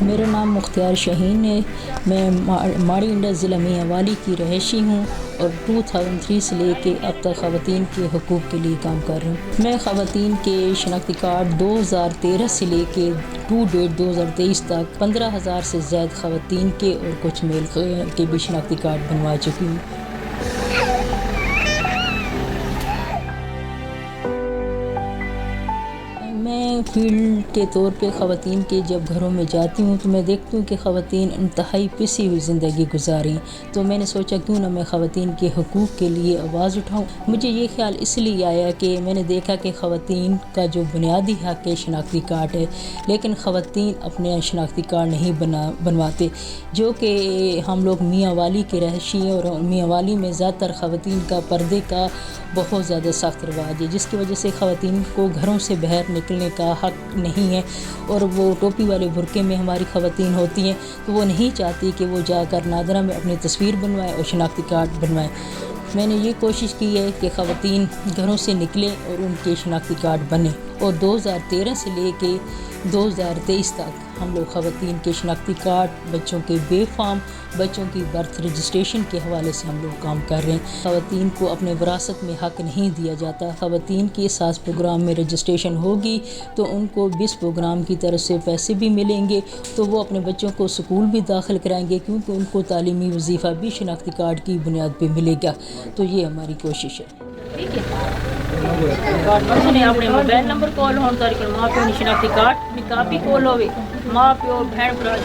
میرا نام مختار شہین ہے، میں ماڑی انڈا ضلع میاں والی کی رہائشی ہوں اور 2003 سے لے کے اب تک خواتین کے حقوق کے لیے کام کر رہی ہوں۔ میں خواتین کے شناختی کارڈ 2013 سے لے کے ٹو ڈیٹ 2023 تک 15,000 سے زائد خواتین کے اور کچھ میل کے بھی شناختی کارڈ بنوا چکی ہوں۔ میں فیلڈ کے طور پہ خواتین کے جب گھروں میں جاتی ہوں تو میں دیکھتی ہوں کہ خواتین انتہائی پسی ہوئی زندگی گزاریں، تو میں نے سوچا کیوں نہ میں خواتین کے حقوق کے لیے آواز اٹھاؤں۔ مجھے یہ خیال اس لیے آیا کہ میں نے دیکھا کہ خواتین کا جو بنیادی حق ہے شناختی کارڈ ہے، لیکن خواتین اپنے شناختی کارڈ نہیں بنواتے، جو کہ ہم لوگ میاں والی کے رہائشی ہیں، اور میاں والی میں زیادہ تر خواتین کا پردے کا بہت زیادہ سخت رواج ہے، جس کی وجہ سے خواتین کو گھروں سے باہر نکلنے کا حق نہیں ہے، اور وہ ٹوپی والے برقعے میں ہماری خواتین ہوتی ہیں تو وہ نہیں چاہتی کہ وہ جا کر نادرہ میں اپنی تصویر بنوائے اور شناختی کارڈ بنوائے۔ میں نے یہ کوشش کی ہے کہ خواتین گھروں سے نکلیں اور ان کے شناختی کارڈ بنیں، اور 2013 سے لے کے 2023 تک ہم لوگ خواتین کے شناختی کارڈ، بچوں کے بے فارم، بچوں کی برتھ رجسٹریشن کے حوالے سے ہم لوگ کام کر رہے ہیں۔ خواتین کو اپنے وراثت میں حق نہیں دیا جاتا۔ خواتین کی ساز پروگرام میں رجسٹریشن ہوگی تو ان کو 20 پروگرام کی طرف سے پیسے بھی ملیں گے، تو وہ اپنے بچوں کو سکول بھی داخل کرائیں گے، کیونکہ ان کو تعلیمی وظیفہ بھی شناختی کارڈ کی بنیاد پہ ملے گا۔ تو یہ ہماری کوشش ہے۔ اپنے موبائل نمبر کال ہون تاریخ ماں پیو شناختی کارڈ بھی کاپی کول ہوئے، ماں پیو بہن برا